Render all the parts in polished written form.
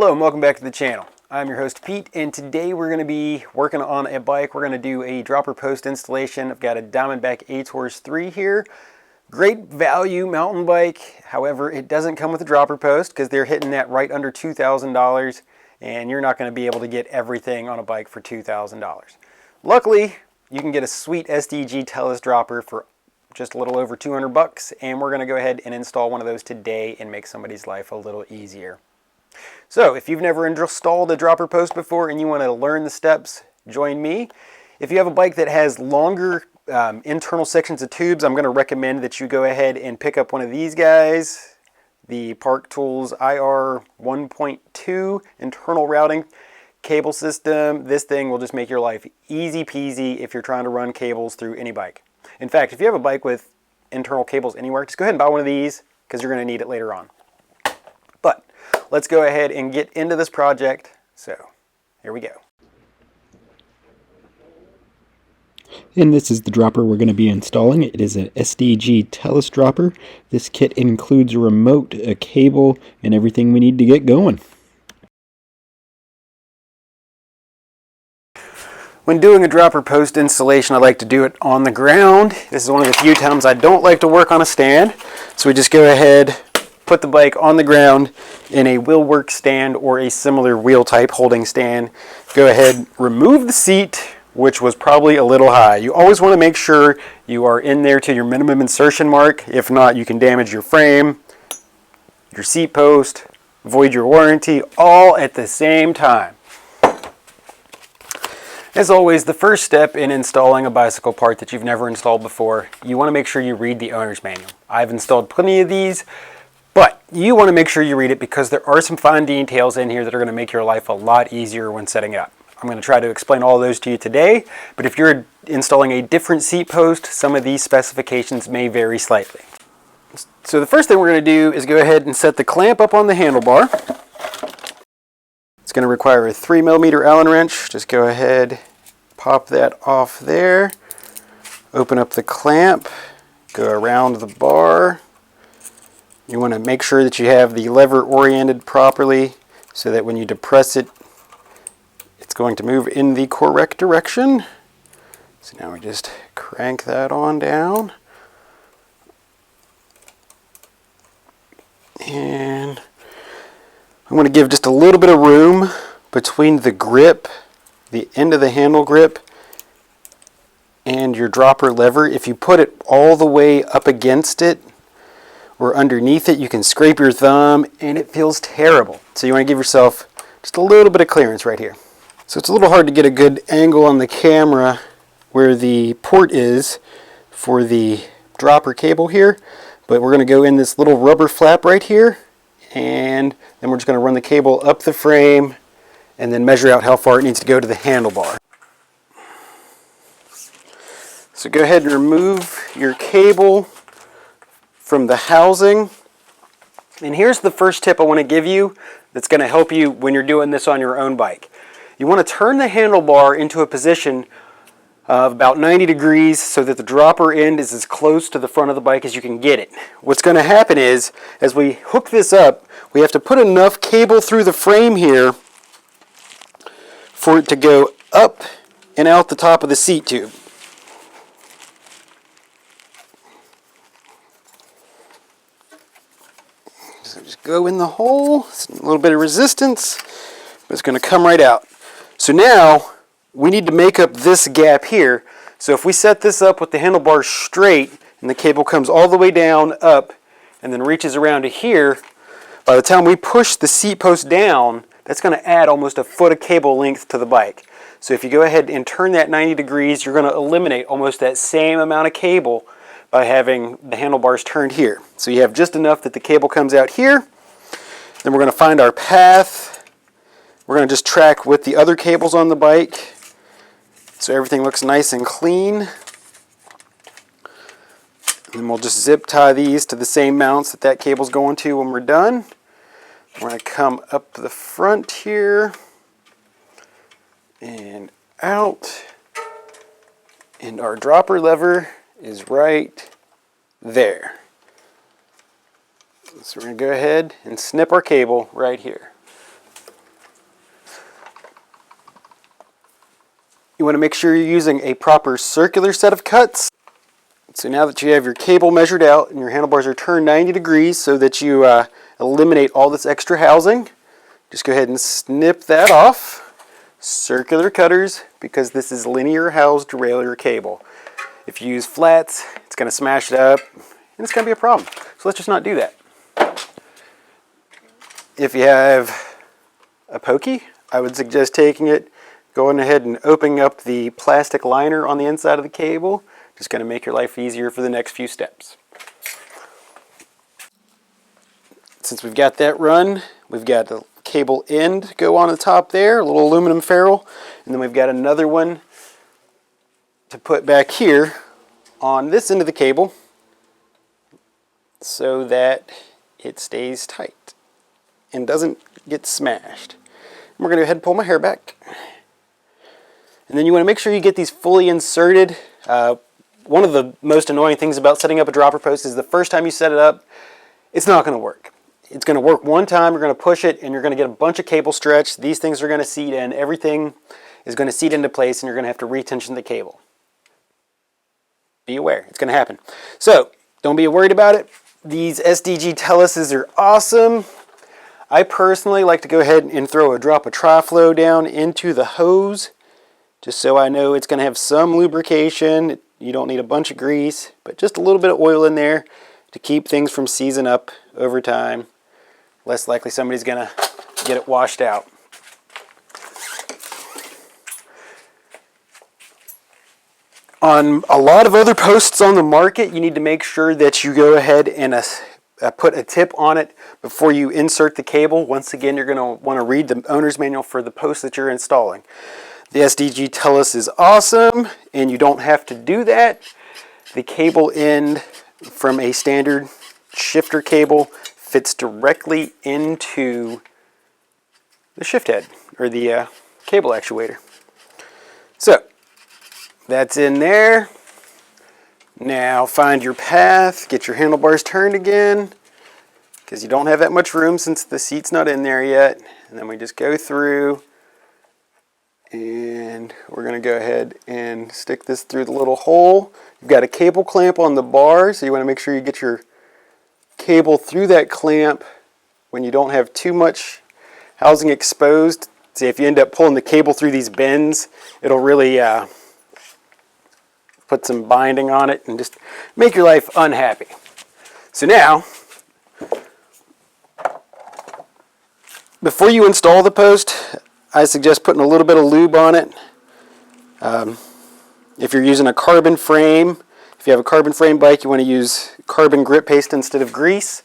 Hello and welcome back to the channel. I'm your host Pete, and today we're going to be working on a bike. We're going to do a dropper post installation. I've got a Diamondback Atorz 3 here. Great value mountain bike. However, it doesn't come with a dropper post because they're hitting that right under $2,000, and you're not going to be able to get everything on a bike for $2,000. Luckily, you can get a sweet SDG Tellis dropper for just a little over 200 bucks, and we're going to go ahead and install one of those today and make somebody's life a little easier. So if you've never installed a dropper post before and you want to learn the steps, join me. If you have a bike that has longer internal sections of tubes, I'm going to recommend that you go ahead and pick up one of these guys, the Park Tools IR 1.2 internal routing cable system. This thing will just make your life easy peasy if you're trying to run cables through any bike. In fact, if you have a bike with internal cables anywhere, just go ahead and buy one of these because you're going to need it later on. But let's go ahead and get into this project. So here we go. And this is the dropper we're going to be installing. It is a SDG Tellis dropper. This kit includes a remote, a cable, and everything we need to get going. When doing a dropper post installation, I like to do it on the ground. This is one of the few times I don't like to work on a stand. So we just go ahead, put the bike on the ground in a wheel work stand or a similar wheel type holding stand. Go ahead, remove the seat, which was probably a little high. You always want to make sure you are in there to your minimum insertion mark. If not, you can damage your frame, your seat post, void your warranty, all at the same time. As always, the first step in installing a bicycle part that you've never installed before, you want to make sure you read the owner's manual. I've installed plenty of these, but you want to make sure you read it because there are some fine details in here that are going to make your life a lot easier when setting it up. I'm going to try to explain all those to you today, but if you're installing a different seat post, some of these specifications may vary slightly. So the first thing we're going to do is go ahead and set the clamp up on the handlebar. It's going to require a 3mm Allen wrench. Just go ahead, pop that off there, open up the clamp, go around the bar. You want to make sure that you have the lever oriented properly so that when you depress it, it's going to move in the correct direction. So now we just crank that on down. And I'm going to give just a little bit of room between the grip, the end of the handle grip, and your dropper lever. If you put it all the way up against it or underneath it, you can scrape your thumb and it feels terrible. So you want to give yourself just a little bit of clearance right here. So it's a little hard to get a good angle on the camera where the port is for the dropper cable here, but we're going to go in this little rubber flap right here, and then we're just going to run the cable up the frame and then measure out how far it needs to go to the handlebar. So go ahead and remove your cable from the housing. And here's the first tip I want to give you that's going to help you when you're doing this on your own bike. You want to turn the handlebar into a position of about 90 degrees so that the dropper end is as close to the front of the bike as you can get it. What's going to happen is, as we hook this up, we have to put enough cable through the frame here for it to go up and out the top of the seat tube. So just go in the hole. It's a little bit of resistance, but it's going to come right out. So now we need to make up this gap here. So if we set this up with the handlebars straight and the cable comes all the way down, up, and then reaches around to here, by the time we push the seat post down, that's going to add almost a foot of cable length to the bike. So if you go ahead and turn that 90 degrees, you're going to eliminate almost that same amount of cable by having the handlebars turned here. So you have just enough that the cable comes out here. Then we're going to find our path. We're going to just track with the other cables on the bike so everything looks nice and clean. And we'll just zip tie these to the same mounts that cable's going to when we're done. We're going to come up the front here and out. And our dropper lever is right there. So we're going to go ahead and snip our cable right here. You want to make sure you're using a proper circular set of cuts. So now that you have your cable measured out and your handlebars are turned 90 degrees so that you eliminate all this extra housing, just go ahead and snip that off. Circular cutters, because this is linear housed derailleur cable. If you use flats, it's going to smash it up and it's going to be a problem. So let's just not do that. If you have a pokey, I would suggest taking it, going ahead and opening up the plastic liner on the inside of the cable. Just going to make your life easier for the next few steps. Since we've got that run, we've got the cable end go on the top there, a little aluminum ferrule, and then we've got another one to put back here on this end of the cable so that it stays tight and doesn't get smashed. And we're going to go ahead and pull my hair back. And then you want to make sure you get these fully inserted. One of the most annoying things about setting up a dropper post is the first time you set it up, it's not going to work. It's going to work one time, you're going to push it, and you're going to get a bunch of cable stretch. These things are going to seat in. Everything is going to seat into place, and you're going to have to retension the cable. Be aware, it's going to happen. So, don't be worried about it. These SDG Tellises are awesome. I personally like to go ahead and throw a drop of tri-flow down into the hose, just so I know it's going to have some lubrication. You don't need a bunch of grease, but just a little bit of oil in there to keep things from seizing up over time. Less likely somebody's going to get it washed out. On a lot of other posts on the market, you need to make sure that you go ahead and put a tip on it before you insert the cable. Once again, you're going to want to read the owner's manual for the post that you're installing. The SDG Tellis is awesome, and you don't have to do that. The cable end from a standard shifter cable fits directly into the shift head, or the cable actuator. So, that's in there. Now find your path, get your handlebars turned again, because you don't have that much room since the seat's not in there yet. And then we just go through, and we're going to go ahead and stick this through the little hole. You've got a cable clamp on the bar, so you want to make sure you get your cable through that clamp when you don't have too much housing exposed. See, if you end up pulling the cable through these bends, it'll really put some binding on it and just make your life unhappy. So now, before you install the post, I suggest putting a little bit of lube on it. If you're using a carbon frame, if you have a carbon frame bike, you want to use carbon grip paste instead of grease.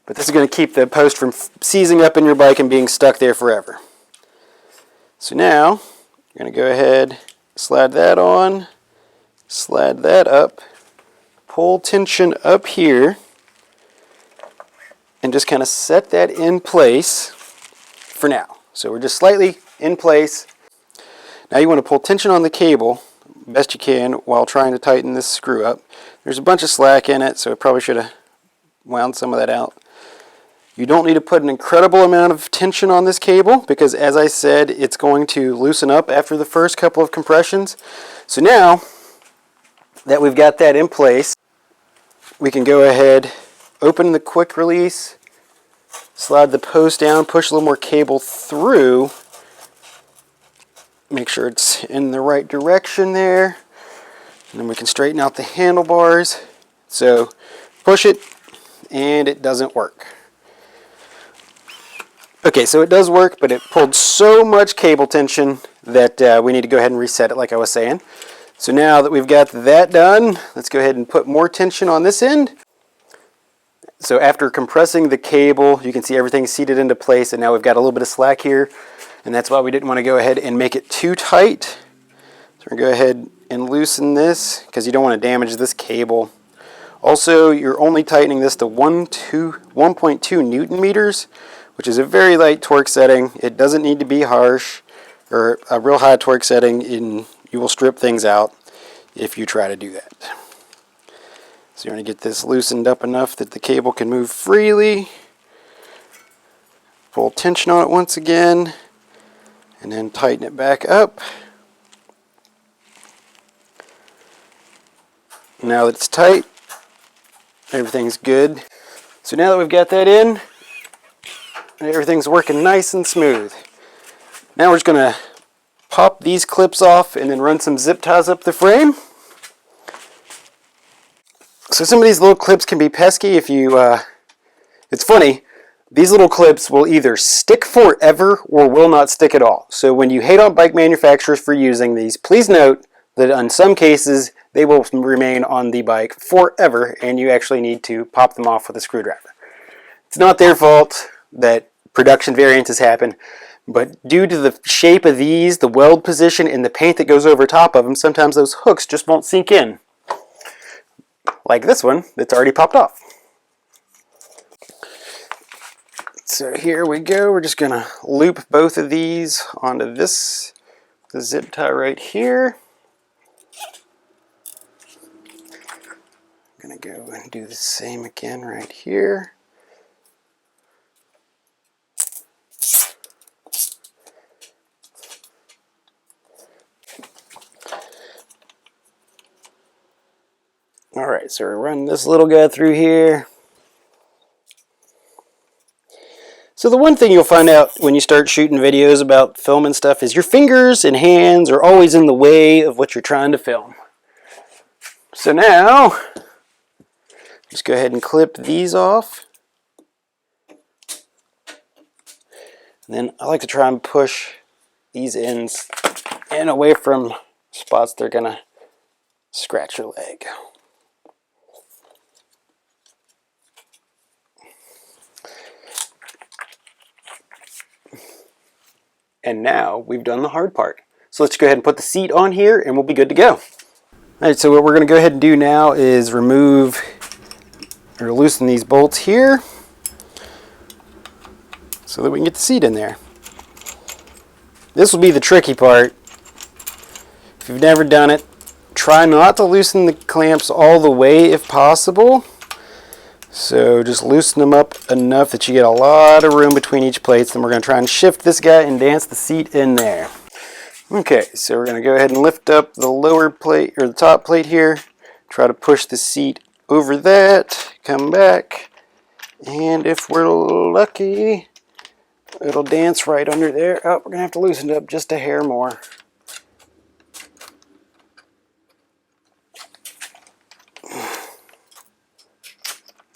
But this is going to keep the post from seizing up in your bike and being stuck there forever. So now, you're going to go ahead, slide that on, slide that up, pull tension up here, and just kind of set that in place for now. So we're just slightly in place. Now you want to pull tension on the cable best you can while trying to tighten this screw up. There's a bunch of slack in it, so I probably should have wound some of that out. You don't need to put an incredible amount of tension on this cable because, as I said, it's going to loosen up after the first couple of compressions. So now that we've got that in place, we can go ahead, open the quick release, slide the post down, push a little more cable through, make sure it's in the right direction there, and then we can straighten out the handlebars. So push it and it doesn't work. Okay, so it does work, but it pulled so much cable tension that we need to go ahead and reset it like I was saying. So now that we've got that done, let's go ahead and put more tension on this end. So after compressing the cable, you can see everything seated into place, and now we've got a little bit of slack here, and that's why we didn't want to go ahead and make it too tight. So we're going to go ahead and loosen this because you don't want to damage this cable. Also, you're only tightening this to 1.2 Newton meters, which is a very light torque setting. It doesn't need to be harsh or a real high torque setting, and you will strip things out if you try to do that. So you're going to get this loosened up enough that the cable can move freely. Pull tension on it once again, and then tighten it back up. Now that it's tight, everything's good. So now that we've got that in, everything's working nice and smooth. Now we're just going to pop these clips off and then run some zip ties up the frame. So some of these little clips can be pesky if you, it's funny, these little clips will either stick forever or will not stick at all. So when you hate on bike manufacturers for using these, please note that in some cases they will remain on the bike forever and you actually need to pop them off with a screwdriver. It's not their fault that production variances happen, but due to the shape of these, the weld position, and the paint that goes over top of them, sometimes those hooks just won't sink in. Like this one that's already popped off. So here we go. We're just going to loop both of these onto the zip tie right here. I'm going to go and do the same again right here. Alright, so we're running this little guy through here. So the one thing you'll find out when you start shooting videos about filming stuff is your fingers and hands are always in the way of what you're trying to film. So now, just go ahead and clip these off. And then I like to try and push these ends in away from spots that are going to scratch your leg. And now we've done the hard part. So let's go ahead and put the seat on here and we'll be good to go. Alright, so what we're going to go ahead and do now is remove or loosen these bolts here so that we can get the seat in there. This will be the tricky part. If you've never done it, try not to loosen the clamps all the way if possible. So just loosen them up enough that you get a lot of room between each plates. Then we're going to try and shift this guy and dance the seat in there. Okay, so we're going to go ahead and lift up the lower plate or the top plate here. Try to push the seat over that. Come back. And if we're lucky, it'll dance right under there. Oh, we're going to have to loosen it up just a hair more.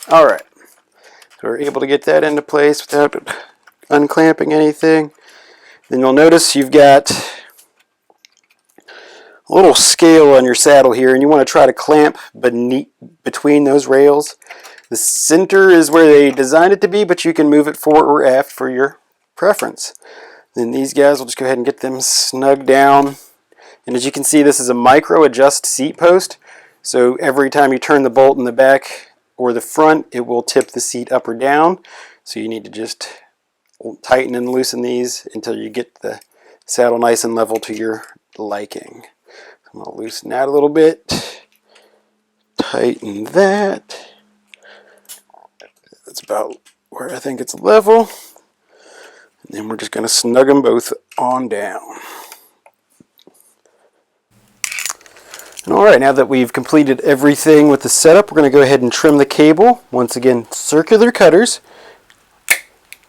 Alright, so we're able to get that into place without unclamping anything. Then you'll notice you've got a little scale on your saddle here, and you want to try to clamp between those rails. The center is where they designed it to be, but you can move it fore or aft for your preference. Then these guys, will just go ahead and get them snug down. And as you can see, this is a micro adjust seat post. So every time you turn the bolt in the back or the front, it will tip the seat up or down. So you need to just tighten and loosen these until you get the saddle nice and level to your liking. I'm going to loosen that a little bit. Tighten that. That's about where I think it's level. And then we're just going to snug them both on down. Alright, now that we've completed everything with the setup, we're going to go ahead and trim the cable. Once again, circular cutters.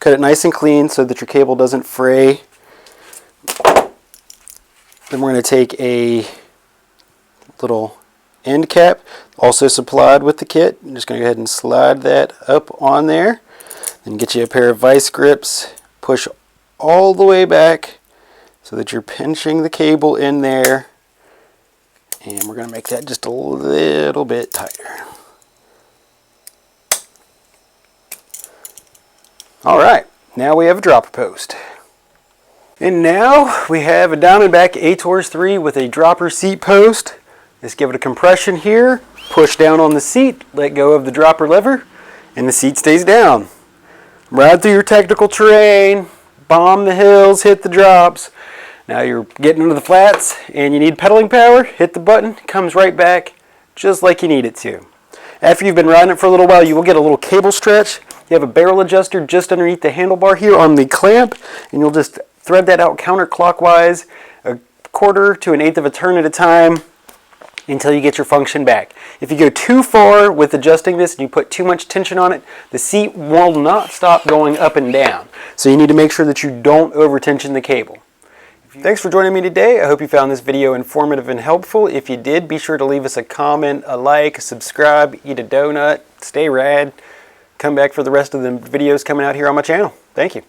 Cut it nice and clean so that your cable doesn't fray. Then we're going to take a little end cap, also supplied with the kit. I'm just going to go ahead and slide that up on there. And get you a pair of vice grips. Push all the way back so that you're pinching the cable in there. And we're going to make that just a little bit tighter. Alright, now we have a dropper post. And now we have a Diamondback Atorz 3 with a dropper seat post. Just give it a compression here, push down on the seat, let go of the dropper lever, and the seat stays down. Ride through your technical terrain, bomb the hills, hit the drops. Now you're getting into the flats and you need pedaling power, hit the button, it comes right back just like you need it to. After you've been riding it for a little while, you will get a little cable stretch. You have a barrel adjuster just underneath the handlebar here on the clamp, and you'll just thread that out counterclockwise, a quarter to an eighth of a turn at a time. until you get your function back. If you go too far with adjusting this and you put too much tension on it, the seat will not stop going up and down. So you need to make sure that you don't over tension the cable. Thanks for joining me today. I hope you found this video informative and helpful. If you did, be sure to leave us a comment, a like, subscribe, eat a donut, stay rad. Come back for the rest of the videos coming out here on my channel. Thank you.